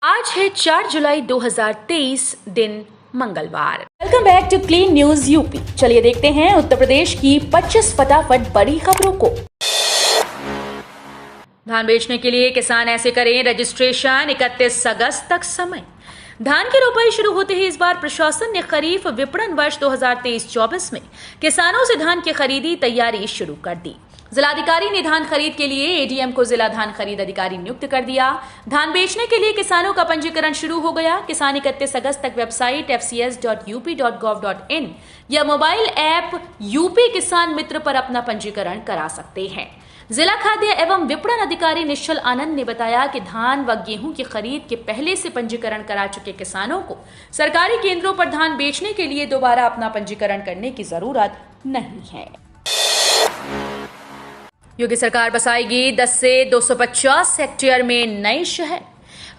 आज है 4 जुलाई 2023 दिन मंगलवार। Welcome back to clean news UP. चलिए देखते हैं उत्तर प्रदेश की 25 फटाफट बड़ी खबरों को। धान बेचने के लिए किसान ऐसे करें रजिस्ट्रेशन, 31 अगस्त तक समय। धान की रोपाई शुरू होते ही इस बार प्रशासन ने खरीफ विपणन वर्ष 2023-24 में किसानों से धान की खरीदी तैयारी शुरू कर दी। जिलाधिकारी ने धान खरीद के लिए एडीएम को जिला धान खरीद अधिकारी नियुक्त कर दिया। धान बेचने के लिए किसानों का पंजीकरण शुरू हो गया। किसान 31 अगस्त तक वेबसाइट fcs.up.gov.in या मोबाइल ऐप यूपी किसान मित्र पर अपना पंजीकरण करा सकते हैं। जिला खाद्य एवं विपणन अधिकारी निश्चल आनंद ने बताया कि धान व गेहूं की खरीद के पहले से पंजीकरण करा चुके किसानों को सरकारी केंद्रों पर धान बेचने के लिए दोबारा अपना पंजीकरण करने की जरूरत नहीं है। योगी सरकार बसाएगी 10 से 250 हेक्टेयर में नए शहर।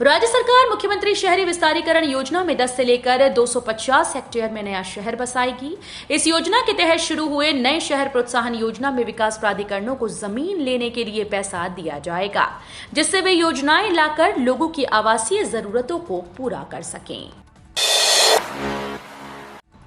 राज्य सरकार मुख्यमंत्री शहरी विस्तारीकरण योजना में 10 से लेकर 250 हेक्टेयर में नया शहर बसाएगी। इस योजना के तहत शुरू हुए नए शहर प्रोत्साहन योजना में विकास प्राधिकरणों को जमीन लेने के लिए पैसा दिया जाएगा, जिससे वे योजनाएं लाकर लोगों की आवासीय जरूरतों को पूरा कर सकें।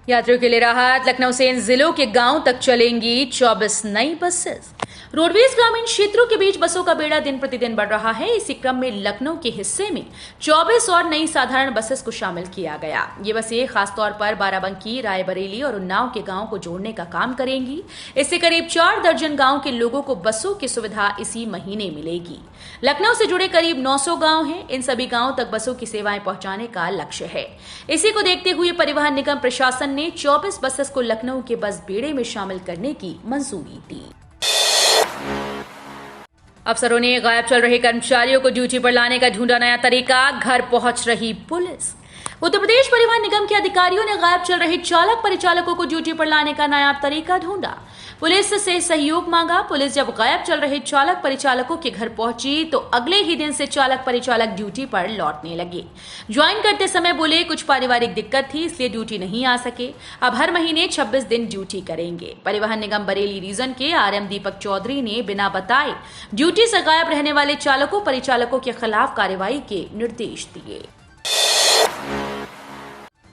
यात्रियों के लिए राहत, लखनऊ से इन जिलों के गांव तक चलेंगी 24 नई बसेस। रोडवेज ग्रामीण क्षेत्रों के बीच बसों का बेड़ा दिन प्रतिदिन बढ़ रहा है। इसी क्रम में लखनऊ के हिस्से में 24 और नई साधारण बसेस को शामिल किया गया। ये बसें खासतौर पर बाराबंकी, रायबरेली और उन्नाव के गांव को जोड़ने का काम करेंगी। इससे करीब 4 दर्जन गांव के लोगों को बसों की सुविधा इसी महीने मिलेगी। लखनऊ से जुड़े करीब 900 गांव हैं। इन सभी गांवों तक बसों की सेवाएं पहुंचाने का लक्ष्य है। इसी को देखते हुए परिवहन निगम प्रशासन ने 24 बसेस को लखनऊ के बस बेड़े में शामिल करने की मंजूरी दी। अफसरों ने गायब चल रहे कर्मचारियों को ड्यूटी पर लाने का ढूंढा नया तरीका, घर पहुंच रही पुलिस। उत्तर प्रदेश परिवहन निगम के अधिकारियों ने गायब चल रहे चालक परिचालकों को ड्यूटी पर लाने का नया तरीका ढूंढा। पुलिस से सहयोग मांगा। पुलिस जब गायब चल रहे चालक परिचालकों के घर पहुंची तो अगले ही दिन से चालक परिचालक ड्यूटी पर लौटने लगे। ज्वाइन करते समय बोले कुछ पारिवारिक दिक्कत थी, इसलिए ड्यूटी नहीं आ सके। अब हर महीने 26 दिन ड्यूटी करेंगे। परिवहन निगम बरेली रीजन के आरएम दीपक चौधरी ने बिना बताए ड्यूटी से गायब रहने वाले चालकों परिचालकों के खिलाफ कार्रवाई के निर्देश दिए।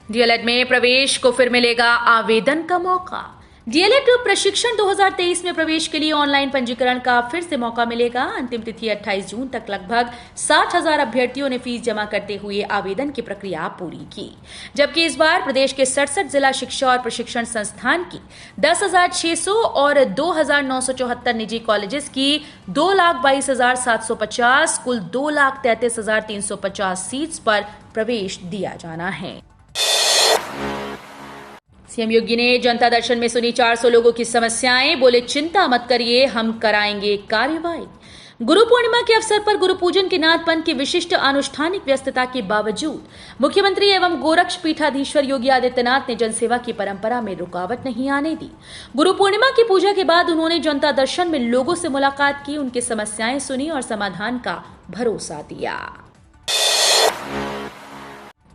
डीएलएड में प्रवेश को फिर मिलेगा आवेदन का मौका। डीएलएड प्रशिक्षण 2023 में प्रवेश के लिए ऑनलाइन पंजीकरण का फिर से मौका मिलेगा। अंतिम तिथि 28 जून तक लगभग 60,000 अभ्यर्थियों ने फीस जमा करते हुए आवेदन की प्रक्रिया पूरी की, जबकि इस बार प्रदेश के 67 जिला शिक्षा और प्रशिक्षण संस्थान की 10,600 और 2,974 निजी कॉलेजेस की 2,22,750 कुल 2,33,350 सीट्स पर प्रवेश दिया जाना है। सीएम योगी ने जनता दर्शन में सुनी 400 लोगों की समस्याएं, बोले चिंता मत करिए, हम कराएंगे कार्रवाई। गुरु पूर्णिमा के अवसर पर गुरु पूजन के नाथपंथ की विशिष्ट अनुष्ठानिक व्यस्तता के बावजूद मुख्यमंत्री एवं गोरक्ष पीठाधीश्वर योगी आदित्यनाथ ने जनसेवा की परंपरा में रुकावट नहीं आने दी। गुरु पूर्णिमा की पूजा के बाद उन्होंने जनता दर्शन में लोगों से मुलाकात की, उनकी समस्याएं सुनी और समाधान का भरोसा दिया।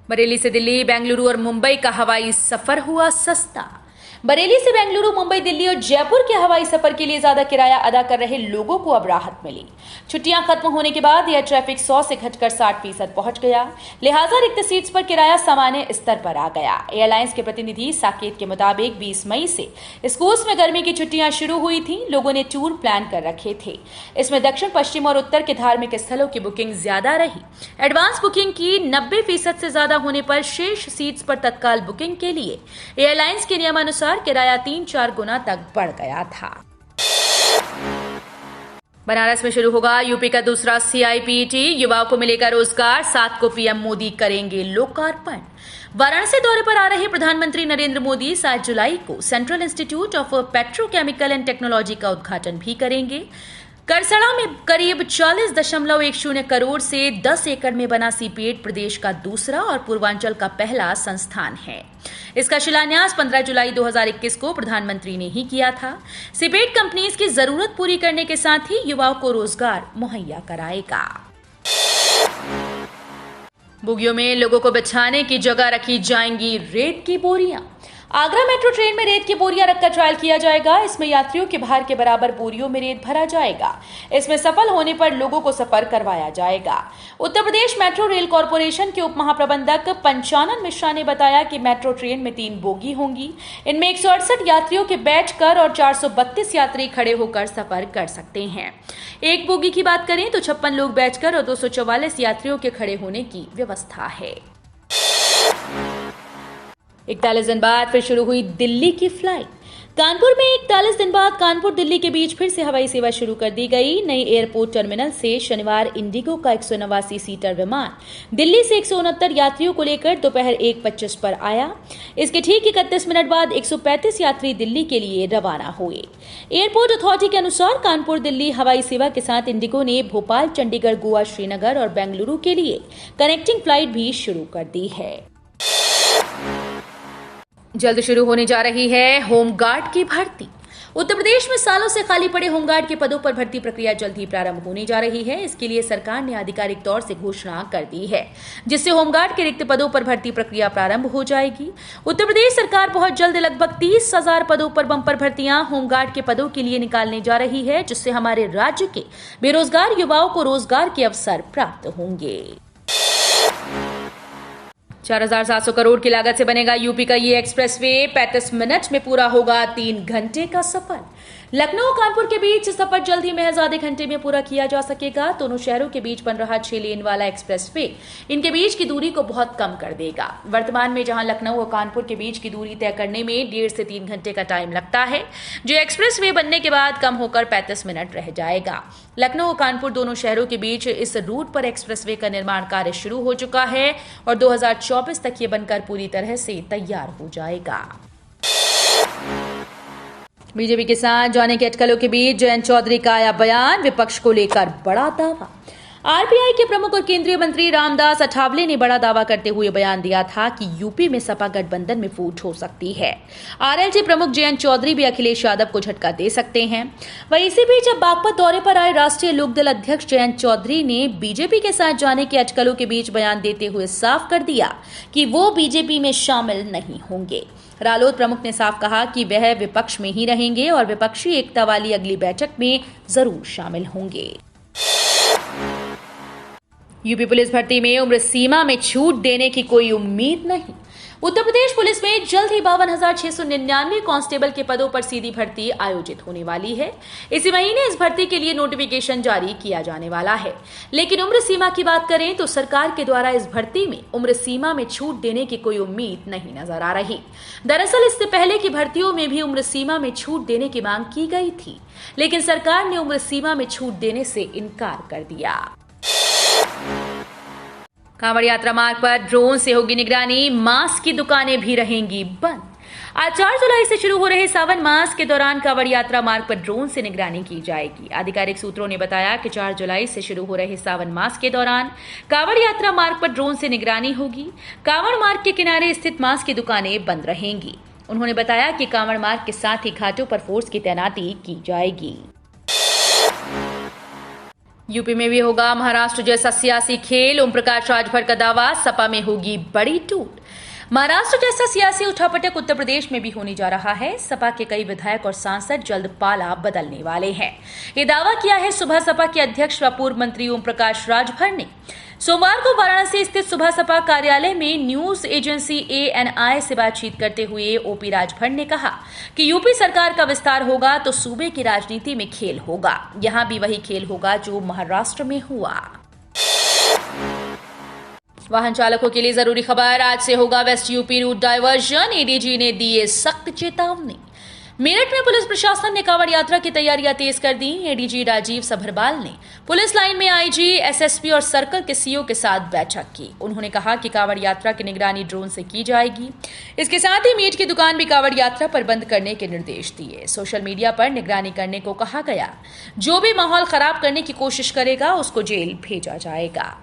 बरेली से दिल्ली, बेंगलुरु और मुंबई का हवाई सफर हुआ सस्ता। बरेली से बेंगलुरु, मुंबई, दिल्ली और जयपुर के हवाई सफर के लिए ज्यादा किराया अदा कर रहे लोगों को अब राहत मिली। छुट्टियां खत्म होने के बाद एयर ट्रैफिक 100 से घटकर 60% पहुंच गया, लिहाजा रिक्त सीट्स पर किराया सामान्य स्तर पर आ गया। एयरलाइंस के प्रतिनिधि साकेत के मुताबिक 20 मई से स्कूल्स में गर्मी की छुट्टियां शुरू हुई थी। लोगों ने टूर प्लान कर रखे थे। इसमें दक्षिण, पश्चिम और उत्तर के धार्मिक स्थलों की बुकिंग ज्यादा रही। एडवांस बुकिंग की 90% से ज्यादा होने पर शेष सीट्स पर तत्काल बुकिंग के लिए एयरलाइंस के नियमानुसार किराया 3-4 गुना तक बढ़ गया था। बनारस में शुरू होगा यूपी का दूसरा CIPT, युवाओं को मिलेगा रोजगार, 7 को पीएम मोदी करेंगे लोकार्पण। वाराणसी दौरे पर आ रहे प्रधानमंत्री नरेंद्र मोदी 7 जुलाई को central institute of petrochemical and technology का उद्घाटन भी करेंगे। करसड़ा में करीब 40.10 करोड़ से 10 एकड़ में बना सीपेट प्रदेश का दूसरा और पूर्वांचल का पहला संस्थान है। इसका शिलान्यास 15 जुलाई 2021 को प्रधानमंत्री ने ही किया था। सीपेट कंपनीज की जरूरत पूरी करने के साथ ही युवाओं को रोजगार मुहैया कराएगा। बोगियों में लोगों को बिछाने की जगह रखी जाएंगी रेत की बोरियां। आगरा मेट्रो ट्रेन में रेत की बोरियां रखकर ट्रायल किया जाएगा। इसमें यात्रियों के भार के बराबर बोरियों में रेत भरा जाएगा। इसमें सफल होने पर लोगों को सफर करवाया जाएगा। Uttar Pradesh metro rail corporation के उप महाप्रबंधक पंचानन मिश्रा ने बताया कि मेट्रो ट्रेन में 3 बोगी होंगी। इनमें 168 यात्रियों के बैठकर और 432 यात्री खड़े होकर सफर कर सकते हैं। एक बोगी की बात करें तो 56 लोग बैठकर और 244 यात्रियों के खड़े होने की व्यवस्था है। 41 दिन बाद फिर शुरू हुई दिल्ली की फ्लाइट। कानपुर में 41 दिन बाद कानपुर दिल्ली के बीच फिर से हवाई सेवा शुरू कर दी गई। नई एयरपोर्ट टर्मिनल से शनिवार इंडिगो का 189 सीटर विमान दिल्ली से 169 यात्रियों को लेकर दोपहर 1:25 पर आया। इसके ठीक 31 मिनट बाद 135 यात्री दिल्ली के लिए रवाना हुए। एयरपोर्ट अथॉरिटी के अनुसार कानपुर दिल्ली हवाई सेवा के साथ इंडिगो ने भोपाल, चंडीगढ़, गोवा, श्रीनगर और बेंगलुरु के लिए कनेक्टिंग फ्लाइट भी शुरू कर दी है। जल्द शुरू होने जा रही है होमगार्ड की भर्ती। उत्तर प्रदेश में सालों से खाली पड़े होमगार्ड के पदों पर भर्ती प्रक्रिया जल्द ही प्रारंभ होने जा रही है। इसके लिए सरकार ने आधिकारिक तौर से घोषणा कर दी है, जिससे होमगार्ड के रिक्त पदों पर भर्ती प्रक्रिया प्रारंभ हो जाएगी। उत्तर प्रदेश सरकार बहुत जल्द लगभग 30,000 पदों पर बंपर भर्तियां होमगार्ड के पदों के लिए निकालने जा रही है, जिससे हमारे राज्य के बेरोजगार युवाओं को रोजगार के अवसर प्राप्त होंगे। 4,700 करोड़ की लागत से बनेगा यूपी का ये एक्सप्रेसवे। 35 मिनट में पूरा होगा 3 घंटे का सफर। लखनऊ कानपुर के बीच सफर जल्द ही महज आधे घंटे में पूरा किया जा सकेगा। दोनों शहरों के बीच बन रहा 6 लेन वाला एक्सप्रेसवे इनके बीच की दूरी को बहुत कम कर देगा। वर्तमान में जहां लखनऊ और कानपुर के बीच की दूरी तय करने में 1.5 से 3 घंटे का टाइम लगता है, जो एक्सप्रेसवे बनने के बाद कम होकर 35 मिनट रह जाएगा। लखनऊ और कानपुर दोनों शहरों के बीच इस रूट पर एक्सप्रेसवे का निर्माण कार्य शुरू हो चुका है और 2024 तक ये बनकर पूरी तरह से तैयार हो जाएगा। बीजेपी के साथ जाने के अटकलों के बीच जयंत चौधरी का आया बयान, विपक्ष को लेकर बड़ा दावा। आरपीआई के प्रमुख और केंद्रीय मंत्री रामदास अठावले ने बड़ा दावा करते हुए बयान दिया था कि यूपी में सपा गठबंधन में फूट हो सकती है। आरएलजे प्रमुख जयंत चौधरी भी अखिलेश यादव को झटका दे सकते हैं। वहीं इसी बीच अब बागपत दौरे पर आए राष्ट्रीय लोकदल अध्यक्ष जयंत चौधरी ने बीजेपी के साथ जाने के अटकलों के बीच बयान देते हुए साफ कर दिया कि वो बीजेपी में शामिल नहीं होंगे। रालोद प्रमुख ने साफ कहा कि वह विपक्ष में ही रहेंगे और विपक्षी एकता वाली अगली बैठक में जरूर शामिल होंगे। यूपी पुलिस भर्ती में उम्र सीमा में छूट देने की कोई उम्मीद नहीं। उत्तर प्रदेश पुलिस में जल्द ही 52,699 कांस्टेबल के पदों पर सीधी भर्ती आयोजित होने वाली है। इसी महीने इस भर्ती के लिए नोटिफिकेशन जारी किया जाने वाला है। लेकिन उम्र सीमा की बात करें तो सरकार के द्वारा इस भर्ती में उम्र सीमा में छूट देने की कोई उम्मीद नहीं नजर आ रही। दरअसल इससे पहले की भर्तियों में भी उम्र सीमा में छूट देने की मांग की गई थी, लेकिन सरकार ने उम्र सीमा में छूट देने से इनकार कर दिया। कांवड़ यात्रा मार्ग पर ड्रोन से होगी निगरानी, मास्क की दुकानें भी रहेंगी बंद। आज 4 जुलाई से शुरू हो रहे सावन मास के दौरान कांवड़ यात्रा मार्ग पर ड्रोन से निगरानी की जाएगी। आधिकारिक सूत्रों ने बताया कि 4 जुलाई से शुरू हो रहे सावन मास के दौरान कांवड़ यात्रा मार्ग पर ड्रोन से निगरानी होगी। कांवड़ मार्ग के किनारे स्थित मास्क की दुकानें बंद रहेंगी। उन्होंने बताया कि कांवड़ मार्ग के साथ ही घाटों पर फोर्स की तैनाती की जाएगी। यूपी में भी होगा महाराष्ट्र जैसा सियासी खेल, ओम प्रकाश राजभर का दावा, सपा में होगी बड़ी टूट। महाराष्ट्र जैसा सियासी उठापटक उत्तर प्रदेश में भी होने जा रहा है। सपा के कई विधायक और सांसद जल्द पाला बदलने वाले हैं। ये दावा किया है सुबह सपा के अध्यक्ष व पूर्व मंत्री ओम प्रकाश राजभर ने। सोमवार को वाराणसी स्थित सुबह सपा कार्यालय में न्यूज एजेंसी ANI से बातचीत करते हुए ओपी राजभर ने कहा कि यूपी सरकार का विस्तार होगा तो सूबे की राजनीति में खेल होगा। यहां भी वही खेल होगा जो महाराष्ट्र में हुआ। वाहन चालकों के लिए जरूरी खबर, आज से होगा west UP route diversion. ADG ने दी सख्त चेतावनी। मेरठ में पुलिस प्रशासन ने कांवड़ यात्रा की तैयारियां तेज कर दी। एडीजी राजीव सभरवाल ने पुलिस लाइन में आईजी, एसएसपी और सर्कल के सीओ के साथ बैठक की। उन्होंने कहा कि कांवड़ यात्रा की निगरानी ड्रोन से की जाएगी। इसके साथ ही मीट की दुकान भी कांवड़ यात्रा पर बंद करने के निर्देश दिए। सोशल मीडिया पर निगरानी करने को कहा गया। जो भी माहौल खराब करने की कोशिश करेगा उसको जेल भेजा जाएगा।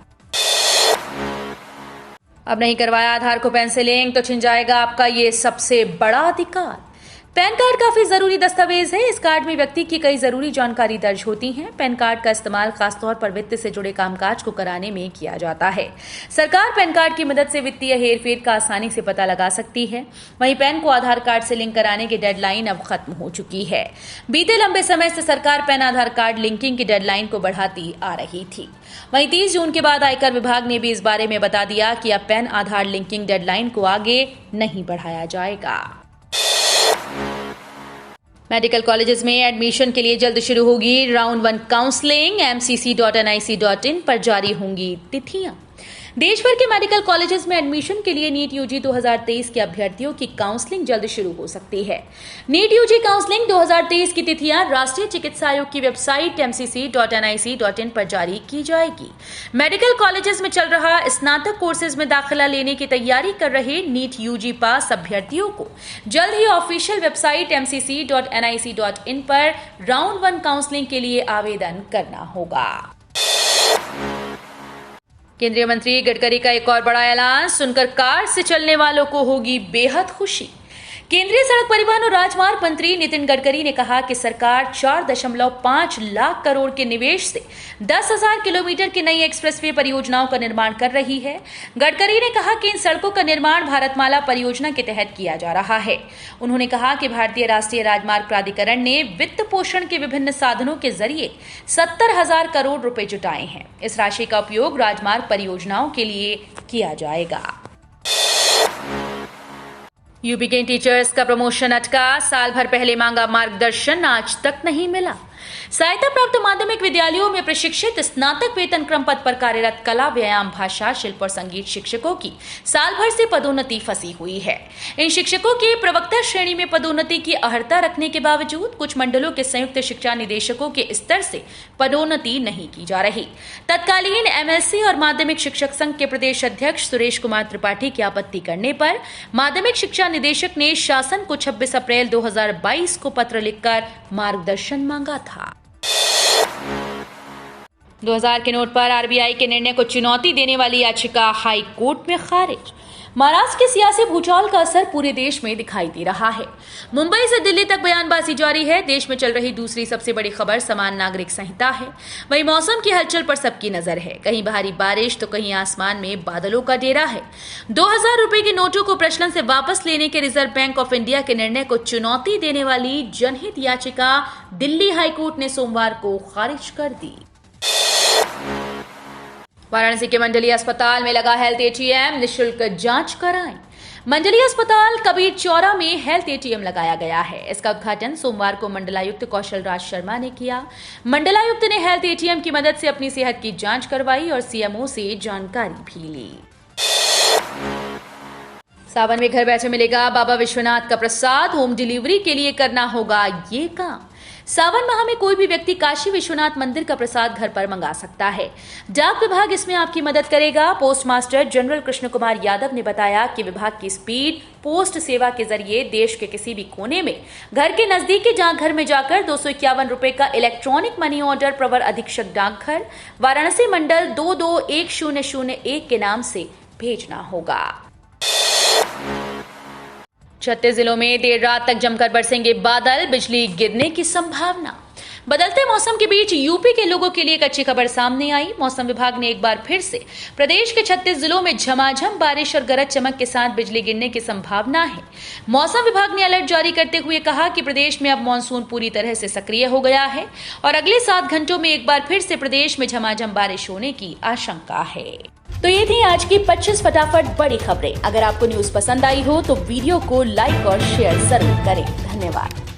अब नहीं करवाया आधार को पेन से लिंक तो छिन जाएगा आपका ये सबसे बड़ा अधिकार। पैन कार्ड काफी जरूरी दस्तावेज है। इस कार्ड में व्यक्ति की कई जरूरी जानकारी दर्ज होती है। पैन कार्ड का इस्तेमाल खासतौर पर वित्त से जुड़े कामकाज को कराने में किया जाता है। सरकार पैन कार्ड की मदद से वित्तीय हेरफेर का आसानी से पता लगा सकती है। वहीं पैन को आधार कार्ड से लिंक कराने की डेडलाइन अब खत्म हो चुकी है। बीते लंबे समय से सरकार पैन आधार कार्ड लिंकिंग की डेडलाइन को बढ़ाती आ रही थी। वहीं 30 जून के बाद आयकर विभाग ने भी इस बारे में बता दिया कि अब पैन आधार लिंकिंग डेडलाइन को आगे नहीं बढ़ाया जाएगा। मेडिकल कॉलेजेस में एडमिशन के लिए जल्द शुरू होगी राउंड 1 काउंसलिंग। mcc.nic.in पर जारी होंगी तिथियां। देश भर के मेडिकल कॉलेजेस में एडमिशन के लिए नीट यूजी 2023 के अभ्यर्थियों की काउंसलिंग जल्द शुरू हो सकती है। नीट यूजी काउंसलिंग 2023 की तिथियां राष्ट्रीय चिकित्सा आयोग की वेबसाइट mcc.nic.in पर जारी की जाएगी। मेडिकल कॉलेजेस में चल रहा स्नातक कोर्सेज में दाखिला लेने की तैयारी कर रहे नीट यूजी पास अभ्यर्थियों को जल्द ही ऑफिशियल वेबसाइट mcc.nic.in पर राउंड 1 काउंसलिंग के लिए आवेदन करना होगा। केंद्रीय मंत्री गडकरी का एक और बड़ा ऐलान सुनकर कार से चलने वालों को होगी बेहद खुशी। केंद्रीय सड़क परिवहन और राजमार्ग मंत्री नितिन गडकरी ने कहा कि सरकार 4.5 लाख करोड़ के निवेश से 10,000 किलोमीटर की नई एक्सप्रेसवे परियोजनाओं का निर्माण कर रही है। गडकरी ने कहा कि इन सड़कों का निर्माण भारतमाला परियोजना के तहत किया जा रहा है। उन्होंने कहा कि भारतीय राष्ट्रीय राजमार्ग प्राधिकरण ने वित्त पोषण के विभिन्न साधनों के जरिए 70,000 करोड़ रुपए जुटाए हैं। इस राशि का उपयोग राजमार्ग परियोजनाओं के लिए किया जाएगा। यूपी के टीचर्स का प्रमोशन अटका। साल भर पहले मांगा मार्गदर्शन आज तक नहीं मिला। सहायता प्राप्त माध्यमिक विद्यालयों में प्रशिक्षित स्नातक वेतन क्रम पद पर कार्यरत कला, व्यायाम, भाषा, शिल्प और संगीत शिक्षकों की साल भर से पदोन्नति फंसी हुई है। इन शिक्षकों की प्रवक्ता श्रेणी में पदोन्नति की अर्हता रखने के बावजूद कुछ मंडलों के संयुक्त शिक्षा निदेशकों के स्तर से पदोन्नति नहीं की जा रही। तत्कालीन एमएलसी और माध्यमिक शिक्षक संघ के प्रदेश अध्यक्ष सुरेश कुमार त्रिपाठी की आपत्ति करने पर माध्यमिक शिक्षा निदेशक ने शासन को 26 अप्रैल 2022 को पत्र लिखकर मार्गदर्शन मांगा था। 2000 के नोट पर आरबीआई के निर्णय को चुनौती देने वाली याचिका हाई कोर्ट में खारिज। महाराष्ट्र के सियासी भूचाल का असर पूरे देश में दिखाई दे रहा है। मुंबई से दिल्ली तक बयानबाजी जारी है। देश में चल रही दूसरी सबसे बड़ी खबर समान नागरिक संहिता है। वहीं मौसम की हलचल पर सबकी नजर है। कहीं भारी बारिश तो कहीं आसमान में बादलों का डेरा है। 2000 रुपए के नोटों को प्रचलन से वापस लेने के रिजर्व बैंक ऑफ इंडिया के निर्णय को चुनौती देने वाली जनहित याचिका दिल्ली हाईकोर्ट ने सोमवार को खारिज कर दी। वाराणसी के मंडली अस्पताल में लगा हेल्थ एटीएम, निःशुल्क जांच कराएं। मंडली अस्पताल कबीर चौरा में हेल्थ एटीएम लगाया गया है। इसका उद्घाटन सोमवार को मंडलायुक्त कौशल राज शर्मा ने किया। मंडलायुक्त ने हेल्थ एटीएम की मदद से अपनी सेहत की जांच करवाई और सीएमओ से जानकारी भी ली। सावन में घर बैठे मिलेगा बाबा विश्वनाथ का प्रसाद। होम डिलीवरी के लिए करना होगा ये काम। सावन माह में कोई भी व्यक्ति काशी विश्वनाथ मंदिर का प्रसाद घर पर मंगा सकता है। डाक विभाग इसमें आपकी मदद करेगा। Post master general Krishna Kumar Yadav ने बताया कि विभाग की स्पीड पोस्ट सेवा के जरिए देश के किसी भी कोने में घर के नजदीकी डाकघर में जाकर 251 रुपए का इलेक्ट्रॉनिक मनी ऑर्डर प्रवर अधीक्षक डाकघर वाराणसी मंडल 221001 के नाम से भेजना होगा। 36 जिलों में देर रात तक जमकर बरसेंगे बादल, बिजली गिरने की संभावना। बदलते मौसम के बीच यूपी के लोगों के लिए एक अच्छी खबर सामने आई। मौसम विभाग ने एक बार फिर से प्रदेश के 36 जिलों में झमाझम बारिश और गरज चमक के साथ बिजली गिरने की संभावना है। मौसम विभाग ने अलर्ट जारी करते हुए कहा कि प्रदेश में अब मानसून पूरी तरह से सक्रिय हो गया है और अगले 7 घंटों में एक बार फिर से प्रदेश में झमाझम बारिश होने की आशंका है। तो ये थी आज की 25 फटाफट बड़ी खबरें। अगर आपको न्यूज पसंद आई हो तो वीडियो को लाइक और शेयर जरूर करें। धन्यवाद।